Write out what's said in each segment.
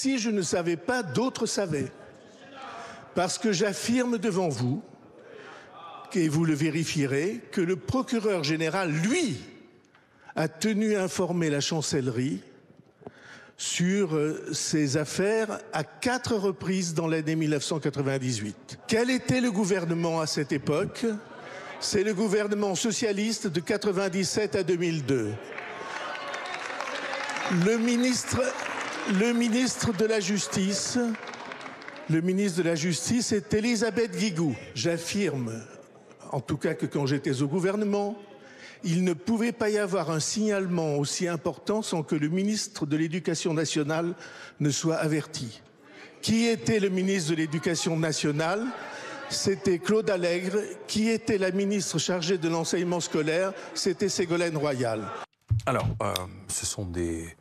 Si je ne savais pas, d'autres savaient. Parce que j'affirme devant vous, et vous le vérifierez, que le procureur général, lui, a tenu à informer la chancellerie sur ces affaires à 4 reprises dans l'année 1998. Quel était le gouvernement à cette époque? C'est le gouvernement socialiste de 1997 à 2002. Le ministre de la Justice est Elisabeth Guigou. J'affirme, en tout cas que quand j'étais au gouvernement, il ne pouvait pas y avoir un signalement aussi important sans que le ministre de l'Éducation nationale ne soit averti. Qui était le ministre de l'Éducation nationale? C'était Claude Allègre. Qui était la ministre chargée de l'enseignement scolaire? C'était Ségolène Royal. Alors, ce sont des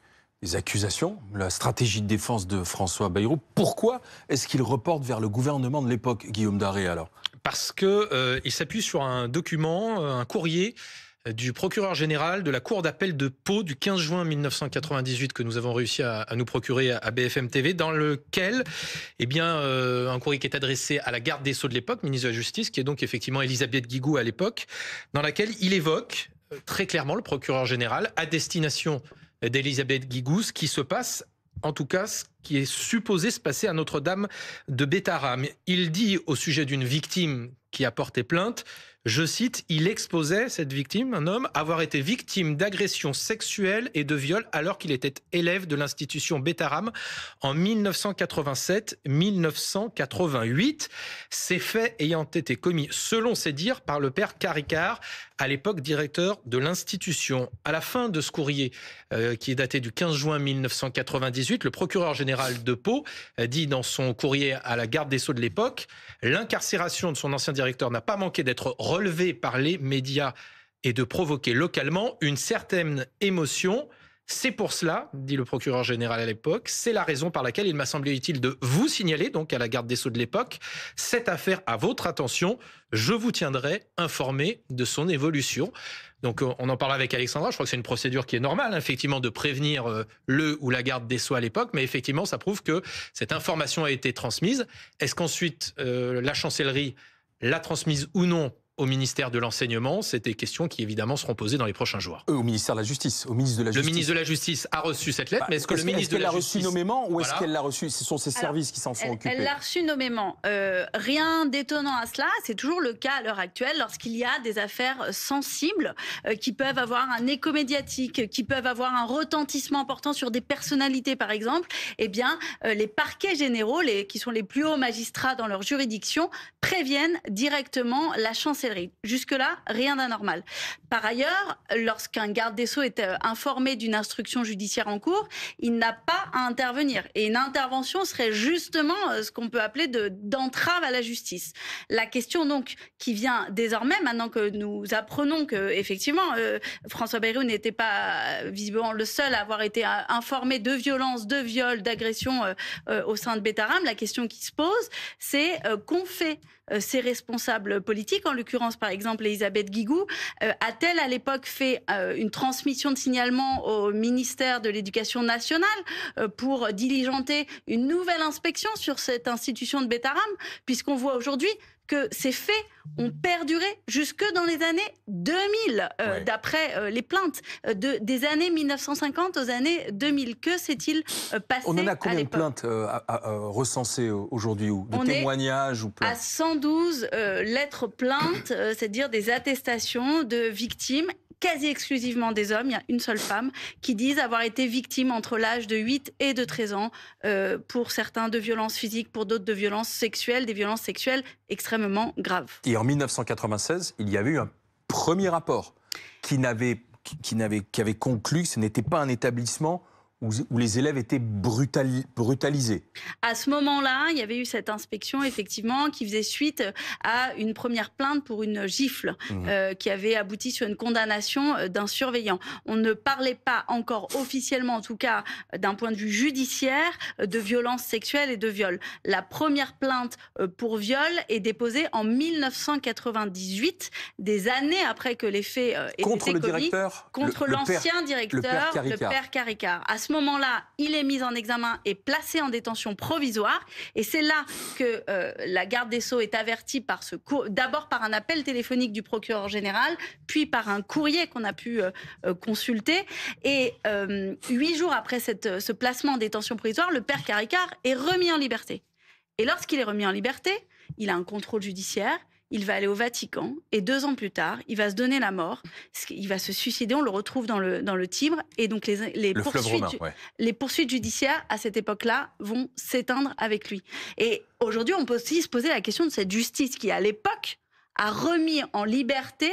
accusations, la stratégie de défense de François Bayrou. Pourquoi est-ce qu'il reporte vers le gouvernement de l'époque, Guillaume Daré, alors? Parce qu'il s'appuie sur un document, un courrier du procureur général de la Cour d'appel de Pau du 15 juin 1998 que nous avons réussi à nous procurer à BFM TV, dans lequel, un courrier qui est adressé à la garde des Sceaux de l'époque, ministre de la Justice, qui est donc effectivement Elisabeth Guigou à l'époque, dans laquelle il évoque très clairement le procureur général à destination d'Elisabeth Guigou, ce qui se passe, en tout cas, ce qui est supposé se passer à Notre-Dame de Bétharram. Il dit au sujet d'une victime qui a porté plainte, je cite, il exposait cette victime, un homme, avoir été victime d'agressions sexuelles et de viols alors qu'il était élève de l'institution Bétharram en 1987-1988. Ces faits ayant été commis, selon ses dires, par le père Caricart, à l'époque directeur de l'institution. À la fin de ce courrier, qui est daté du 15 juin 1998, le procureur général de Pau dit dans son courrier à la garde des Sceaux de l'époque, l'incarcération de son ancien directeur n'a pas manqué d'être relevée par les médias et de provoquer localement une certaine émotion. C'est pour cela, dit le procureur général à l'époque, c'est la raison par laquelle il m'a semblé utile de vous signaler, donc à la garde des Sceaux de l'époque, cette affaire à votre attention. Je vous tiendrai informé de son évolution. Donc on en parle avec Alexandra, je crois que c'est une procédure qui est normale, effectivement, de prévenir le ou la garde des Sceaux à l'époque, mais effectivement, ça prouve que cette information a été transmise. Est-ce qu'ensuite la chancellerie l'a transmise ou non au ministère de l'Enseignement? C'est des questions qui, évidemment, seront posées dans les prochains jours. Au ministère de la Justice, au ministre de la Justice. Le ministre de la Justice a reçu cette lettre, mais est-ce que le ministre de la Justice... Est-ce qu'elle l'a reçu nommément ou est-ce qu'elle l'a reçu? Ce sont ses services qui s'en sont occupés. Elle l'a reçu nommément. Rien d'étonnant à cela. C'est toujours le cas à l'heure actuelle lorsqu'il y a des affaires sensibles qui peuvent avoir un écho médiatique, qui peuvent avoir un retentissement important sur des personnalités, par exemple. Eh bien, les parquets généraux, qui sont les plus hauts magistrats dans leur juridiction, préviennent directement la chancellerie. Jusque-là, rien d'anormal. Par ailleurs, lorsqu'un garde des Sceaux est informé d'une instruction judiciaire en cours, il n'a pas à intervenir. Et une intervention serait justement ce qu'on peut appeler d'entrave à la justice. La question donc qui vient désormais, maintenant que nous apprenons que effectivement François Bayrou n'était pas visiblement le seul à avoir été informé de violences, de viols, d'agressions au sein de Bétharram, la question qui se pose, c'est qu'ont fait ces responsables politiques, en l'occurrence par exemple Elisabeth Guigou, a-t-elle à l'époque fait une transmission de signalement au ministère de l'Éducation nationale pour diligenter une nouvelle inspection sur cette institution de Bétharram, puisqu'on voit aujourd'hui que ces faits ont perduré jusque dans les années 2000, d'après les plaintes, des années 1950 aux années 2000. Que s'est-il passé? On en a combien de plaintes recensées aujourd'hui, ou de témoignages ou plaintes? À 112 lettres plaintes, c'est-à-dire des attestations de victimes, quasi exclusivement des hommes. Il y a une seule femme qui disent avoir été victime entre l'âge de 8 et de 13 ans, pour certains de violences physiques, pour d'autres de violences sexuelles, des violences sexuelles extrêmement graves. Et en 1996, il y avait eu un premier rapport qui avait conclu que ce n'était pas un établissement où les élèves étaient brutalisés. À ce moment-là, il y avait eu cette inspection, effectivement, qui faisait suite à une première plainte pour une gifle qui avait abouti sur une condamnation d'un surveillant. On ne parlait pas encore officiellement, en tout cas d'un point de vue judiciaire, de violences sexuelles et de viol. La première plainte pour viol est déposée en 1998, des années après que les faits aient été commis, contre l'ancien directeur, le père Caricart. À ce moment-là, il est mis en examen et placé en détention provisoire. Et c'est là que la garde des Sceaux est avertie d'abord par un appel téléphonique du procureur général, puis par un courrier qu'on a pu consulter. Et 8 jours après ce placement en détention provisoire, le père Caricart est remis en liberté. Et lorsqu'il est remis en liberté, il a un contrôle judiciaire. Il va aller au Vatican et 2 ans plus tard, il va se donner la mort. Il va se suicider, on le retrouve dans le Tibre. Et donc les poursuites judiciaires à cette époque-là vont s'éteindre avec lui. Et aujourd'hui, on peut aussi se poser la question de cette justice qui, à l'époque, a remis en liberté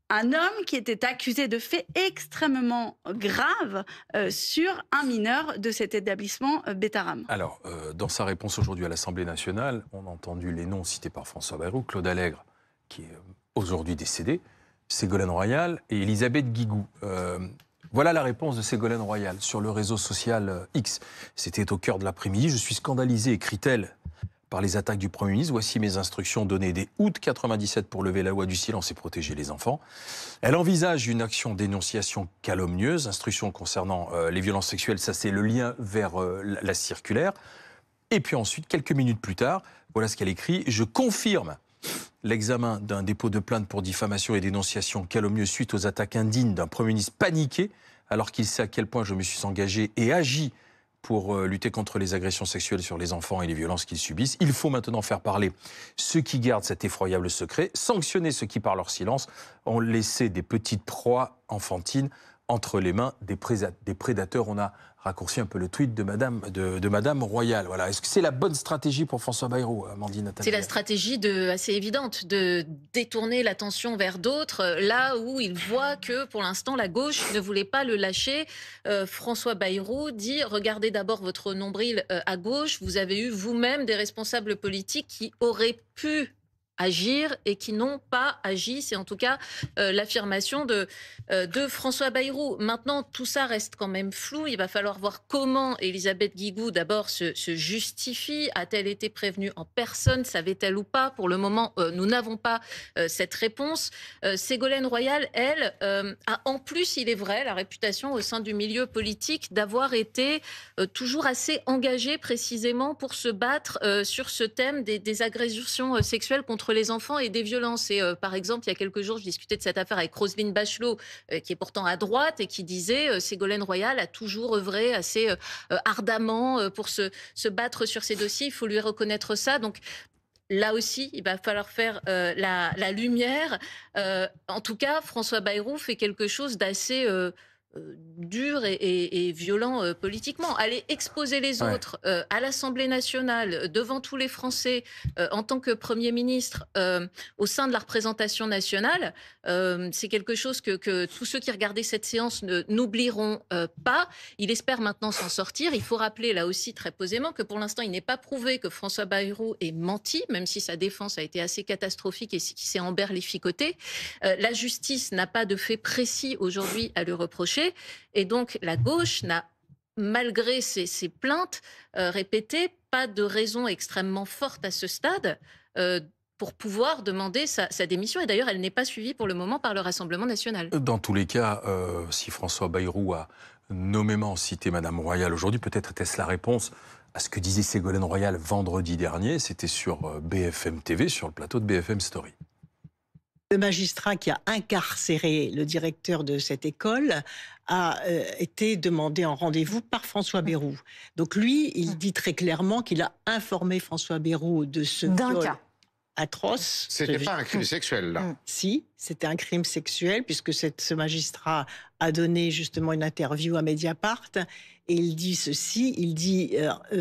un homme qui était accusé de faits extrêmement graves sur un mineur de cet établissement Betaram. Alors, dans sa réponse aujourd'hui à l'Assemblée nationale, on a entendu les noms cités par François Bayrou, Claude Allègre, qui est aujourd'hui décédé, Ségolène Royal et Elisabeth Guigou. Voilà la réponse de Ségolène Royal sur le réseau social X. C'était au cœur de l'après-midi. Je suis scandalisée, écrit-elle, par les attaques du Premier ministre. Voici mes instructions données dès août 97 pour lever la loi du silence et protéger les enfants. Elle envisage une action de dénonciation calomnieuse, instructions concernant les violences sexuelles, ça c'est le lien vers la circulaire. Et puis ensuite, quelques minutes plus tard, voilà ce qu'elle écrit. Je confirme l'examen d'un dépôt de plainte pour diffamation et dénonciation calomnieuse suite aux attaques indignes d'un Premier ministre paniqué, alors qu'il sait à quel point je me suis engagé et agi pour lutter contre les agressions sexuelles sur les enfants et les violences qu'ils subissent. Il faut maintenant faire parler ceux qui gardent cet effroyable secret, sanctionner ceux qui, par leur silence, ont laissé des petites proies enfantines entre les mains des prédateurs. On a raccourci un peu le tweet de Madame Royal. Voilà. Est-ce que c'est la bonne stratégie pour François Bayrou, Amandine Nathalie ? C'est la stratégie assez évidente de détourner l'attention vers d'autres, là où il voit que pour l'instant la gauche ne voulait pas le lâcher. François Bayrou dit « Regardez d'abord votre nombril à gauche, vous avez eu vous-même des responsables politiques qui auraient pu agir et qui n'ont pas agi ». C'est en tout cas l'affirmation de François Bayrou. Maintenant, tout ça reste quand même flou. Il va falloir voir comment Elisabeth Guigou d'abord se justifie. A-t-elle été prévenue en personne? Savait-elle ou pas? Pour le moment, nous n'avons pas cette réponse. Ségolène Royal, elle, a en plus, il est vrai, la réputation au sein du milieu politique d'avoir été toujours assez engagée précisément pour se battre sur ce thème des agressions sexuelles contre les enfants et des violences. Et par exemple, il y a quelques jours, je discutais de cette affaire avec Roselyne Bachelot, qui est pourtant à droite et qui disait Ségolène Royal a toujours œuvré assez ardemment pour se battre sur ces dossiers. Il faut lui reconnaître ça. Donc, là aussi, il va falloir faire la lumière. En tout cas, François Bayrou fait quelque chose d'assez dur et violent politiquement. Aller exposer les autres à l'Assemblée nationale, devant tous les Français, en tant que Premier ministre, au sein de la représentation nationale, c'est quelque chose que tous ceux qui regardaient cette séance n'oublieront pas. Il espère maintenant s'en sortir. Il faut rappeler là aussi très posément que pour l'instant, il n'est pas prouvé que François Bayrou ait menti, même si sa défense a été assez catastrophique et qui s'est emberlificotée. La justice n'a pas de fait précis aujourd'hui à lui reprocher. Et donc, la gauche n'a, malgré ces plaintes répétées, pas de raison extrêmement forte à ce stade pour pouvoir demander sa démission. Et d'ailleurs, elle n'est pas suivie pour le moment par le Rassemblement national. Dans tous les cas, si François Bayrou a nommément cité Madame Royal aujourd'hui, peut-être était-ce la réponse à ce que disait Ségolène Royal vendredi dernier. C'était sur BFM TV, sur le plateau de BFM Story. Le magistrat qui a incarcéré le directeur de cette école a été demandé en rendez-vous par François Bayrou. Donc lui, il dit très clairement qu'il a informé François Bayrou de ce viol atroce. C'était pas un crime sexuel, là. Si, c'était un crime sexuel, puisque ce magistrat a donné justement une interview à Mediapart. Et il dit ceci, il dit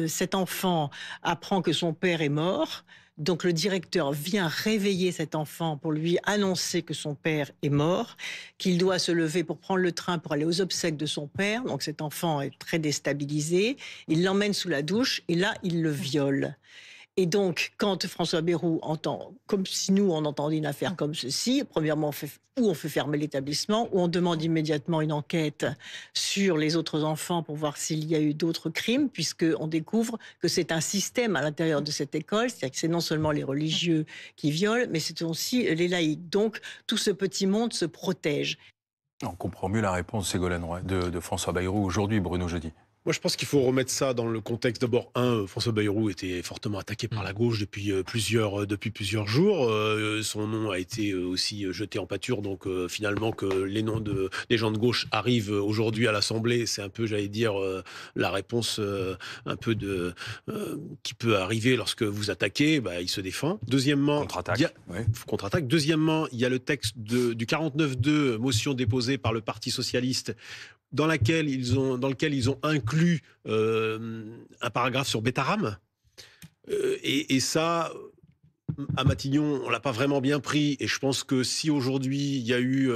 cet enfant apprend que son père est mort. Donc le directeur vient réveiller cet enfant pour lui annoncer que son père est mort, qu'il doit se lever pour prendre le train pour aller aux obsèques de son père. Donc cet enfant est très déstabilisé. Il l'emmène sous la douche et là, il le viole. Et donc, François Bayrou entend, comme si nous, on entendait une affaire comme ceci, premièrement, on fait fermer l'établissement, ou on demande immédiatement une enquête sur les autres enfants pour voir s'il y a eu d'autres crimes, puisqu'on découvre que c'est un système à l'intérieur de cette école, c'est-à-dire que c'est non seulement les religieux qui violent, mais c'est aussi les laïcs. Donc, tout ce petit monde se protège. On comprend mieux la réponse de François Bayrou aujourd'hui, Bruno Jeudi. Moi, je pense qu'il faut remettre ça dans le contexte. D'abord, François Bayrou était fortement attaqué par la gauche depuis plusieurs jours. Son nom a été aussi jeté en pâture. Donc, finalement, que les noms des gens de gauche arrivent aujourd'hui à l'Assemblée, c'est un peu, j'allais dire, la réponse un peu qui peut arriver lorsque vous attaquez. Il se défend. Deuxièmement, contre-attaque. Deuxièmement, il y a le texte du 49.2, motion déposée par le Parti socialiste, dans lequel ils ont inclus un paragraphe sur Betaram. Et ça, à Matignon, on l'a pas vraiment bien pris. Et je pense que si aujourd'hui il y a eu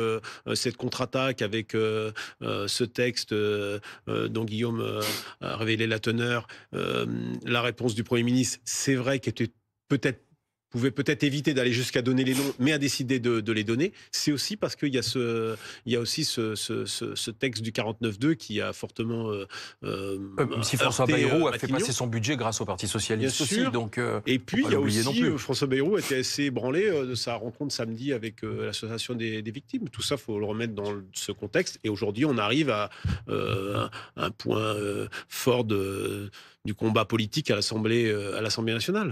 cette contre-attaque avec ce texte dont Guillaume a révélé la teneur, la réponse du Premier ministre, c'est vrai qu'elle était pouvait peut-être éviter d'aller jusqu'à donner les noms, mais a décidé de les donner. C'est aussi parce qu'il y a aussi ce texte du 49.2 qui a fortement même si François Bayrou a fait passer son budget grâce au Parti socialiste aussi. Donc, et puis il y a aussi François Bayrou était assez ébranlé de sa rencontre samedi avec l'association des victimes. Tout ça, faut le remettre dans ce contexte. Et aujourd'hui, on arrive à un point fort du combat politique à l'Assemblée nationale.